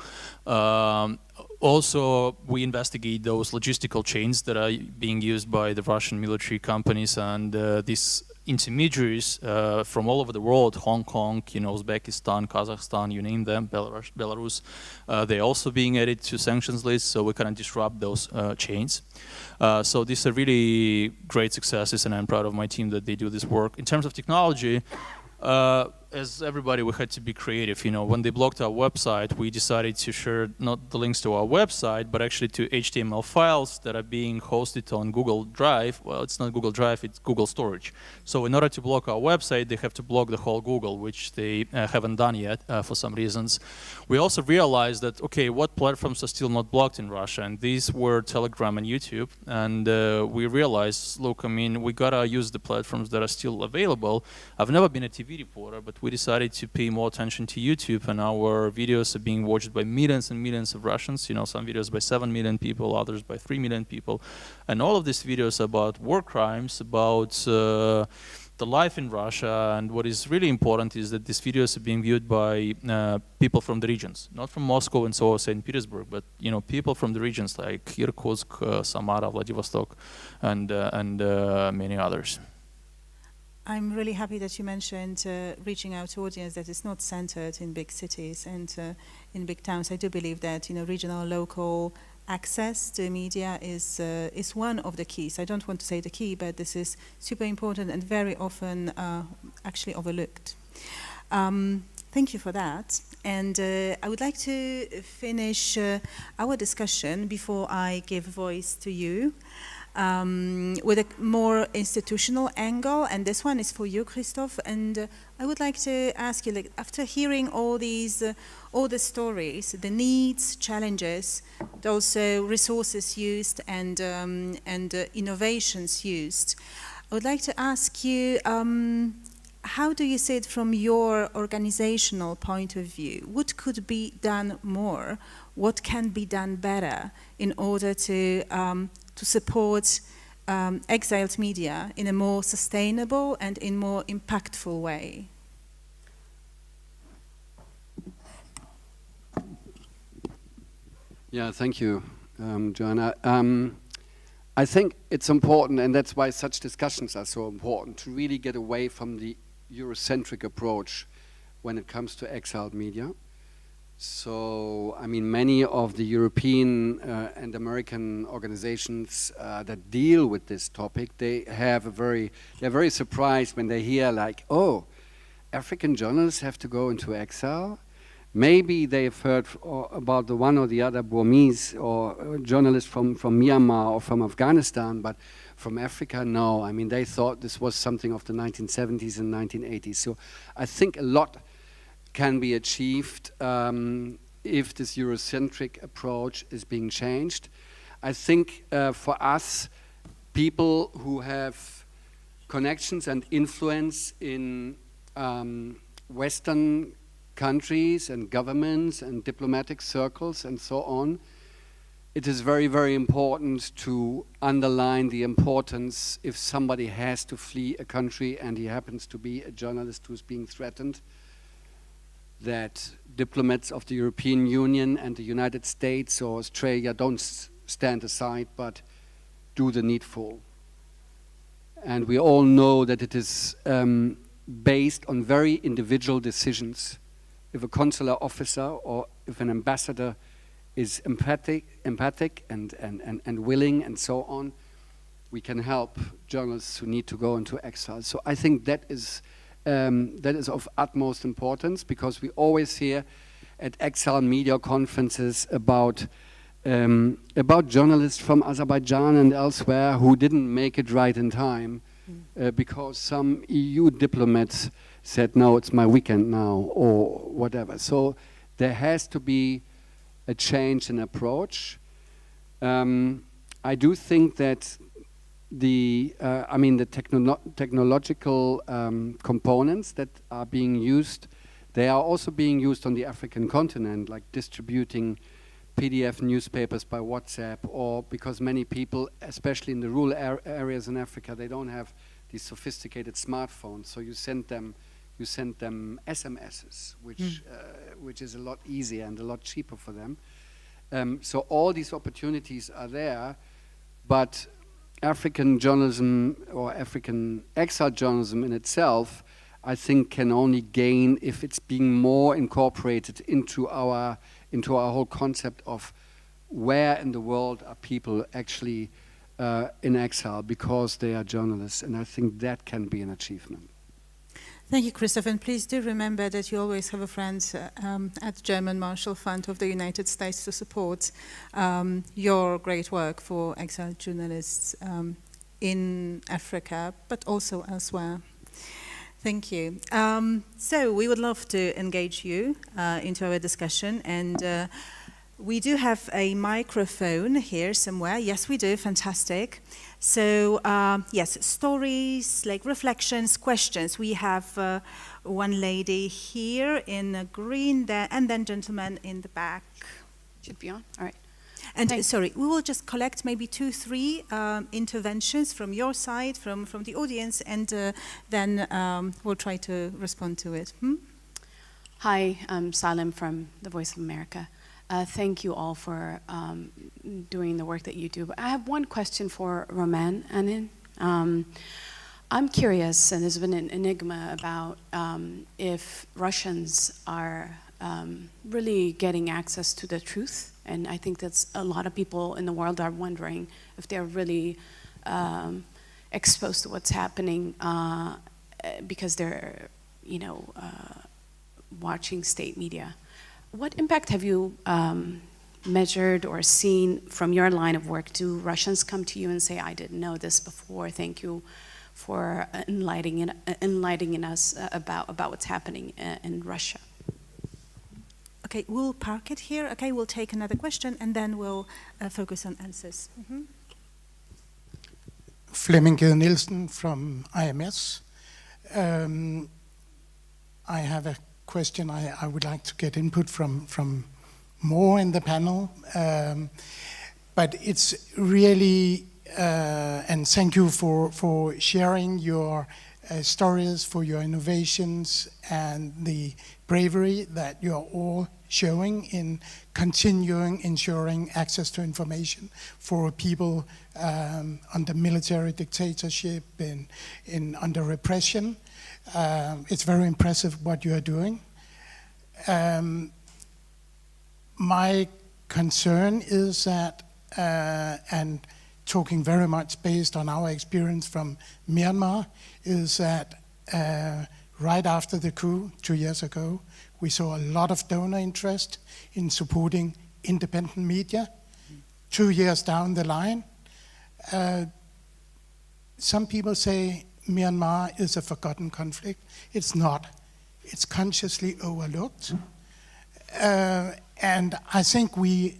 Also, we investigate those logistical chains that are being used by the Russian military companies and these intermediaries from all over the world, Hong Kong, you know, Uzbekistan, Kazakhstan, you name them, Belarus, they're also being added to sanctions lists, so we kind of disrupt those chains. So these are really great successes, and I'm proud of my team that they do this work. In terms of technology, as everybody, we had to be creative. You know, when they blocked our website, we decided to share not the links to our website, but actually to HTML files that are being hosted on Google Drive. Well, it's not Google Drive, it's Google Storage. So in order to block our website, they have to block the whole Google, which they haven't done yet for some reasons. We also realized that, okay, what platforms are still not blocked in Russia? And these were Telegram and YouTube. And we realized, look, I mean, we gotta use the platforms that are still available. I've never been a TV reporter, but we decided to pay more attention to YouTube, and our videos are being watched by millions and millions of Russians. You know, some videos by 7 million people, others by 3 million people. And all of these videos are about war crimes, about the life in Russia. And what is really important is that these videos are being viewed by people from the regions, not from Moscow and so St. Petersburg, but, you know, people from the regions like Irkutsk, Samara, Vladivostok, and many others. I'm really happy that you mentioned reaching out to audience that is not centered in big cities and in big towns. I do believe that, you know, regional, local access to media is one of the keys. I don't want to say the key, but this is super important and very often actually overlooked. Thank you for that. And I would like to finish our discussion before I give voice to you. With a more institutional angle, and this one is for you, Christoph. And I would like to ask you, like, after hearing all these, all the stories, the needs, challenges, but also resources used and innovations used, I would like to ask you, how do you see it from your organizational point of view? What could be done more? What can be done better in order to support exiled media in a more sustainable and in more impactful way? Yeah, thank you, Joanna. I think it's important, and that's why such discussions are so important, to really get away from the Eurocentric approach when it comes to exiled media. So, I mean, many of the European and American organizations that deal with this topic, they're very surprised when they hear like, oh, African journalists have to go into exile. Maybe they've heard about the one or the other Burmese or journalists from Myanmar or from Afghanistan, but from Africa, no. I mean, they thought this was something of the 1970s and 1980s. So I think a lot can be achieved if this Eurocentric approach is being changed. I think for us, people who have connections and influence in Western countries and governments and diplomatic circles and so on, it is very, very important to underline the importance if somebody has to flee a country and he happens to be a journalist who's being threatened, that diplomats of the European Union and the United States or Australia don't stand aside but do the needful. And we all know that it is based on very individual decisions. If a consular officer or if an ambassador is empathic and willing and so on, we can help journalists who need to go into exile. So I think that is of utmost importance, because we always hear at Exile media conferences about journalists from Azerbaijan and elsewhere who didn't make it right in time because some EU diplomats said, no, it's my weekend now, or whatever. So there has to be a change in approach. I do think that the technological components that are being used, they are also being used on the African continent, like distributing PDF newspapers by WhatsApp, or because many people, especially in the rural areas in Africa, they don't have these sophisticated smartphones, so you send them SMSs, which is a lot easier and a lot cheaper for them. So all these opportunities are there, but African journalism or African exile journalism in itself, I think, can only gain if it's being more incorporated into our whole concept of where in the world are people actually in exile because they are journalists, and I think that can be an achievement. Thank you, Christoph, and please do remember that you always have a friend at the German Marshall Fund of the United States to support your great work for exiled journalists in Africa, but also elsewhere. Thank you. So we would love to engage you into our discussion, and we do have a microphone here somewhere. Yes, we do. Fantastic. So, yes, stories, like reflections, questions. We have one lady here in green there, and then gentleman in the back. Should be on? All right. And sorry, we will just collect maybe 2-3 interventions from your side, from the audience, and then we'll try to respond to it. Hi, I'm Salem from the Voice of America. Thank you all for doing the work that you do. But I have one question for Roman Anin. I'm curious, and there's been an enigma about if Russians are really getting access to the truth. And I think that's a lot of people in the world are wondering if they're really exposed to what's happening because they're, watching state media. What impact have you measured or seen from your line of work? Do Russians come to you and say, I didn't know this before, thank you for enlightening us about what's happening in Russia? Okay, we'll park it here. Okay, we'll take another question, and then we'll focus on answers. Flemming Gade Nielsen from IMS. I have a question I would like to get input from more in the panel. But it's really, and thank you for sharing your stories, for your innovations, and the bravery that you're all showing in continuing ensuring access to information for people under military dictatorship, under repression. It's very impressive what you are doing. My concern is that, and talking very much based on our experience from Myanmar, is that right after the coup 2 years ago, we saw a lot of donor interest in supporting independent media. 2 years down the line, some people say Myanmar is a forgotten conflict. It's not. It's consciously overlooked. And I think we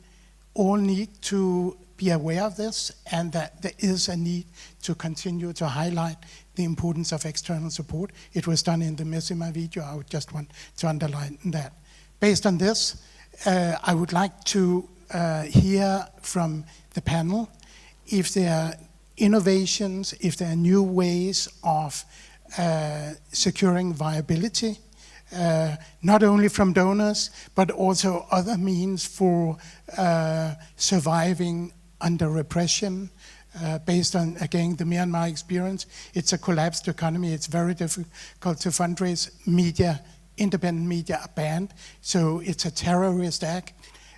all need to be aware of this, and that there is a need to continue to highlight the importance of external support. It was done in the Messima video. I would just want to underline that. Based on this, I would like to hear from the panel if there are innovations, if there are new ways of securing viability, not only from donors, but also other means for surviving under repression, based on, again, the Myanmar experience. It's a collapsed economy. It's very difficult to fundraise. Media, independent media are banned. So it's a terrorist act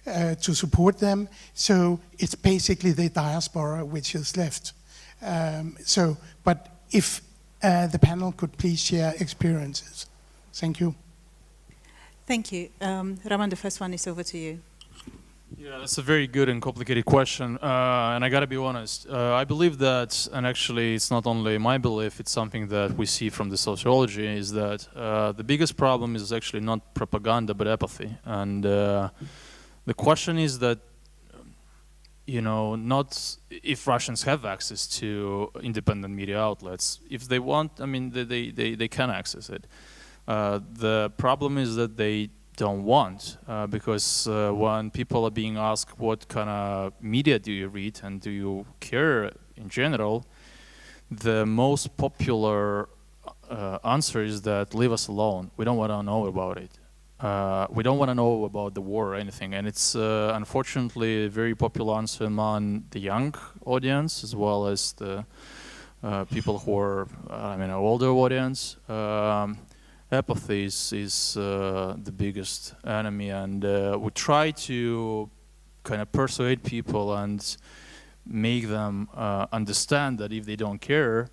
to support them. So it's basically the diaspora which is left. But if the panel could please share experiences. Thank you. Thank you. Raman, the first one is over to you. Yeah, that's a very good and complicated question, and I gotta be honest. I believe that, and actually it's not only my belief, it's something that we see from the sociology, is that the biggest problem is actually not propaganda but apathy. And the question is that, you know, not if Russians have access to independent media outlets. If they want, I mean, they can access it. The problem is that they don't want, because when people are being asked what kind of media do you read and do you care in general, the most popular answer is that leave us alone. We don't want to know about it. We don't want to know about the war or anything. And it's unfortunately a very popular answer among the young audience as well as the people who are, I mean, older audience. Apathy is the biggest enemy, and we try to kind of persuade people and make them understand that if they don't care,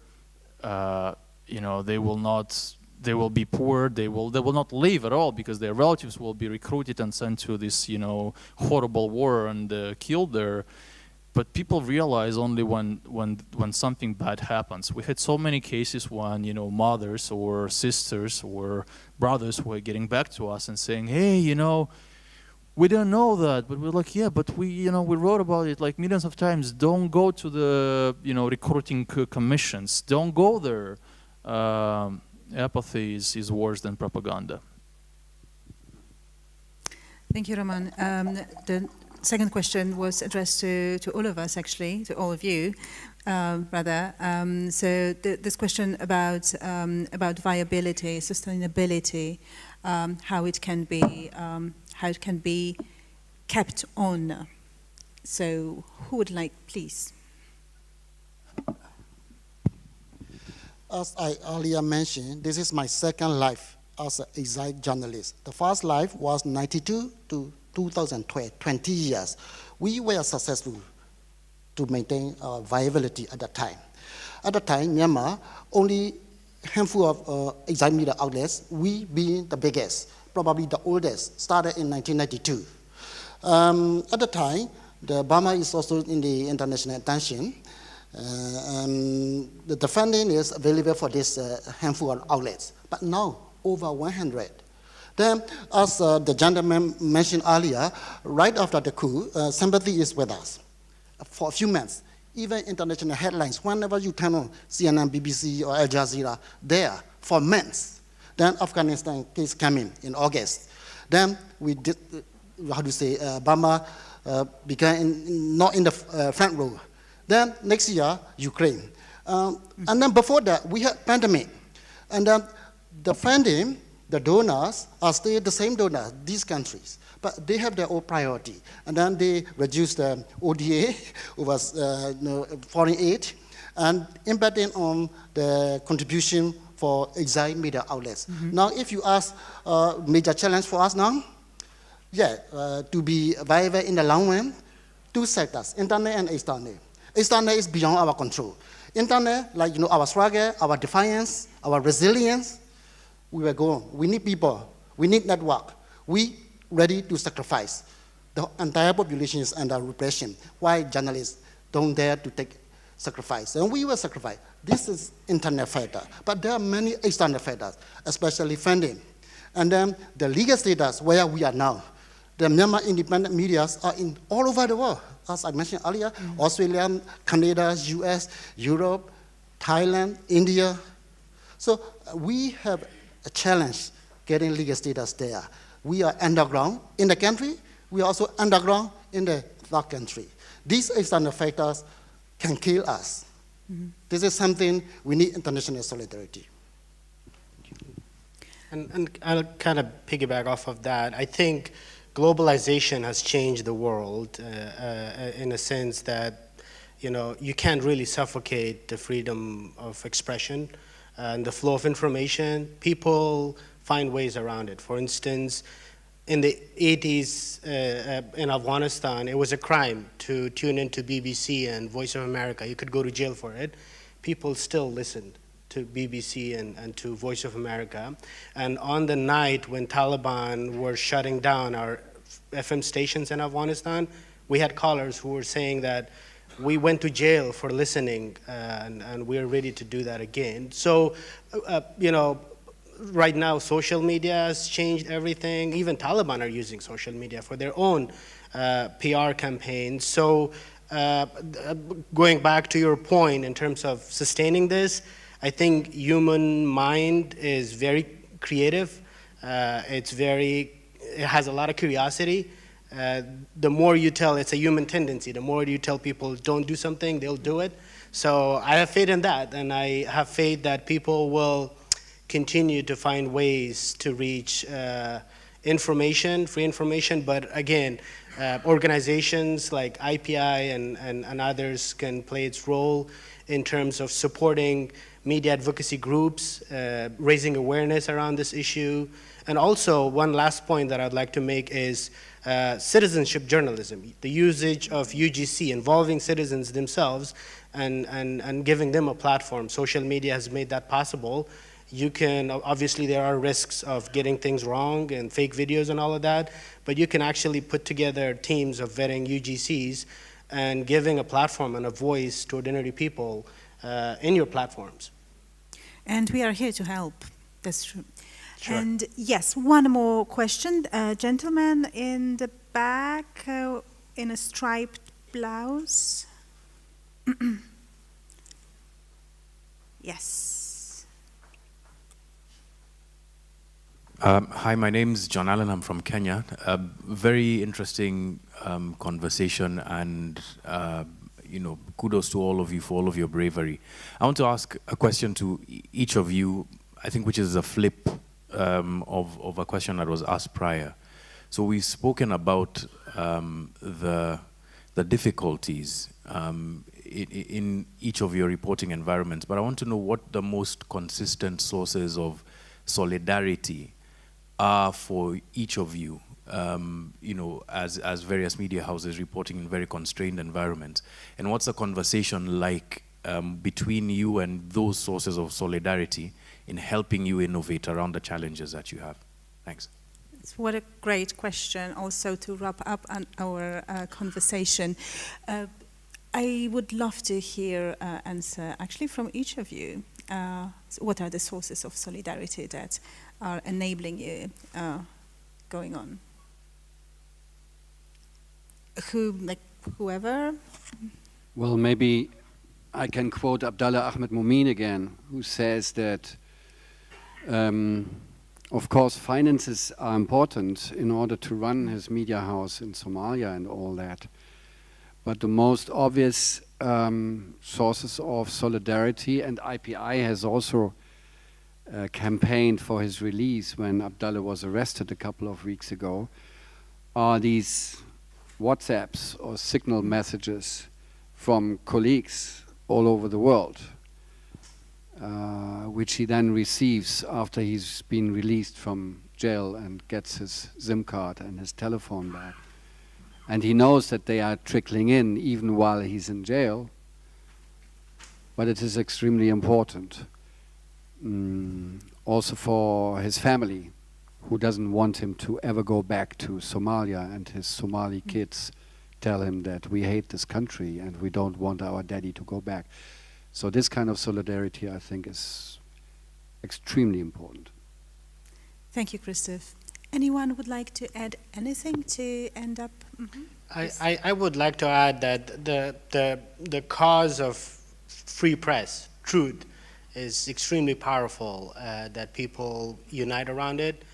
you know, they will be poor, they will not live at all because their relatives will be recruited and sent to this, you know, horrible war and killed there. But people realize only when something bad happens. We had so many cases when, you know, mothers or sisters or brothers were getting back to us and saying, hey, you know, we didn't know that, but we're like, yeah, but we, you know, we wrote about it like millions of times. Don't go to the, you know, recruiting commissions. Don't go there. Apathy is worse than propaganda. Thank you, Roman. The second question was addressed to all of us, actually, to all of you, rather. So this question about viability, sustainability, how it can be kept on. So who would like, please? As I earlier mentioned, this is my second life as an Exile journalist. The first life was 92 to 2012, 20 years. We were successful to maintain our viability at that time. At that time, Myanmar, only a handful of Exile media outlets, we being the biggest, probably the oldest, started in 1992. At the time, Burma is also in the international attention. The funding is available for this handful of outlets, but now over 100. Then, as the gentleman mentioned earlier, right after the coup, sympathy is with us for a few months. Even international headlines, whenever you turn on CNN, BBC, or Al Jazeera, there for months. Then Afghanistan case came in August. Then we did, Burma began not in the front row. Then next year, Ukraine. And then before that, we had pandemic. And then the funding, the donors are still the same donors, these countries. But they have their own priority. And then they reduced the ODA, was foreign aid, and impacting on the contribution for exile media outlets. Now, if you ask major challenge for us now, to be viable in the long run, two sectors, internet and external. External is beyond our control. Internet, like our struggle, our defiance, our resilience, we will go on. We need people, we need network. We ready to sacrifice. The entire population is under repression. Why journalists don't dare to take sacrifice? And we will sacrifice. This is internet factor, but there are many external factors, especially funding. And then the legal status where we are now. The Myanmar independent medias are in all over the world, as I mentioned earlier, Australia, Canada, US, Europe, Thailand, India. So we have a challenge getting legal status there. We are underground in the country, we are also underground in the third country. These external factors can kill us. This is something we need international solidarity. And I'll kind of piggyback off of that. I think globalization has changed the world in a sense that, you can't really suffocate the freedom of expression and the flow of information. People find ways around it. For instance, in the 80s in Afghanistan, it was a crime to tune into BBC and Voice of America. You could go to jail for it. People still listened to BBC and to Voice of America. And on the night when Taliban were shutting down our FM stations in Afghanistan, we had callers who were saying that we went to jail for listening and we're ready to do that again. So, right now social media has changed everything. Even Taliban are using social media for their own PR campaigns. So going back to your point in terms of sustaining this, I think human mind is very creative. It has a lot of curiosity. The more you tell, it's a human tendency. The more you tell people don't do something, they'll do it. So I have faith in that, and I have faith that people will continue to find ways to reach information, free information. But again, organizations like IPI and others can play its role in terms of supporting media advocacy groups, raising awareness around this issue. And also, one last point that I'd like to make is citizenship journalism, the usage of UGC, involving citizens themselves and giving them a platform. Social media has made that possible. You can, obviously there are risks of getting things wrong and fake videos and all of that, but you can actually put together teams of vetting UGCs and giving a platform and a voice to ordinary people in your platforms. And we are here to help, that's true. Sure. And yes, one more question. Gentleman in the back in a striped blouse. Yes. Hi, my name's John Allen. I'm from Kenya. Very interesting conversation, and kudos to all of you for all of your bravery. I want to ask a question to each of you, I think, which is a flip of a question that was asked prior. So we've spoken about the difficulties in each of your reporting environments, but I want to know what the most consistent sources of solidarity are for each of you, as various media houses reporting in very constrained environments. And what's the conversation like between you and those sources of solidarity in helping you innovate around the challenges that you have? Thanks. What a great question also to wrap up on our conversation. I would love to hear answer actually from each of you. What are the sources of solidarity that are enabling you going on? Whoever? Well, maybe I can quote Abdallah Ahmed Momin again, who says that of course finances are important in order to run his media house in Somalia and all that. But the most obvious sources of solidarity, and IPI has also campaigned for his release when Abdallah was arrested a couple of weeks ago, are these WhatsApps or Signal messages from colleagues all over the world, which he then receives after he's been released from jail and gets his SIM card and his telephone back. And he knows that they are trickling in even while he's in jail, but it is extremely important. Also for his family, who doesn't want him to ever go back to Somalia, and his Somali kids tell him that we hate this country and we don't want our daddy to go back. So this kind of solidarity, I think, is extremely important. Thank you, Christoph. Anyone would like to add anything to end up? I would like to add that the cause of free press, truth, is extremely powerful, that people unite around it.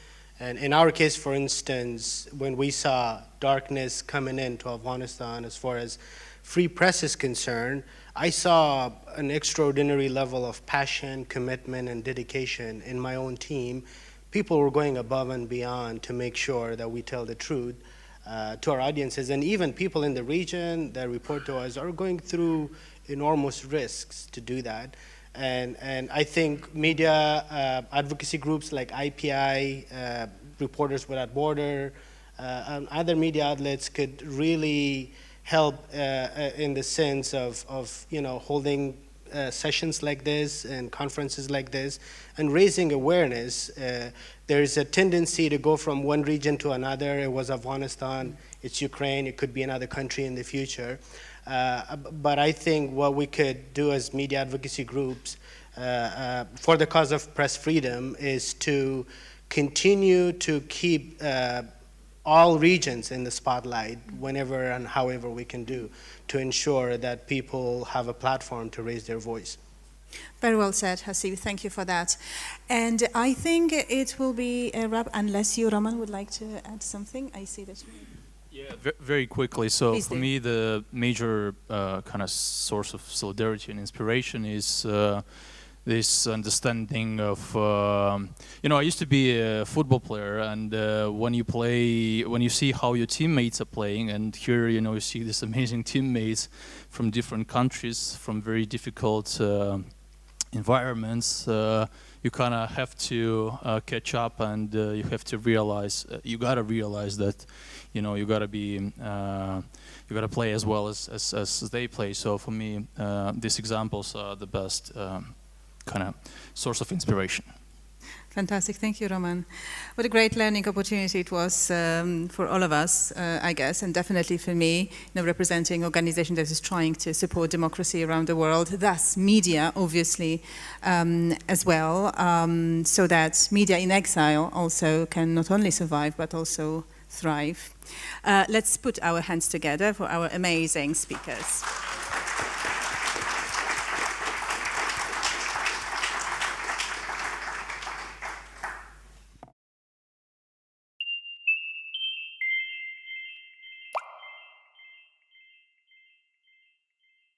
And in our case, for instance, when we saw darkness coming into Afghanistan as far as free press is concerned, I saw an extraordinary level of passion, commitment, and dedication in my own team. People were going above and beyond to make sure that we tell the truth to our audiences. And even people in the region that report to us are going through enormous risks to do that. And I think media advocacy groups like IPI, Reporters Without Border, and other media outlets could really help in the sense of holding sessions like this and conferences like this and raising awareness. There's a tendency to go from one region to another. It was Afghanistan, it's Ukraine, it could be another country in the future. But I think what we could do as media advocacy groups for the cause of press freedom is to continue to keep all regions in the spotlight whenever and however we can do to ensure that people have a platform to raise their voice. Very well said, Hasib. Thank you for that. And I think it will be a wrap, unless you, Roman, would like to add something. I see that you... Yeah, very quickly. So Please for do. me, the major kind of source of solidarity and inspiration is this understanding of, I used to be a football player, and when you see how your teammates are playing, and here, you see these amazing teammates from different countries, from very difficult environments, you kind of have to catch up, and you have to realize, you gotta realize that, you gotta be, you gotta play as well as they play. So for me, these examples are the best kind of source of inspiration. Fantastic. Thank you, Roman. What a great learning opportunity it was for all of us, I guess, and definitely for me, representing an organization that is trying to support democracy around the world, thus media, obviously, as well, so that media in exile also can not only survive, but also thrive. Let's put our hands together for our amazing speakers.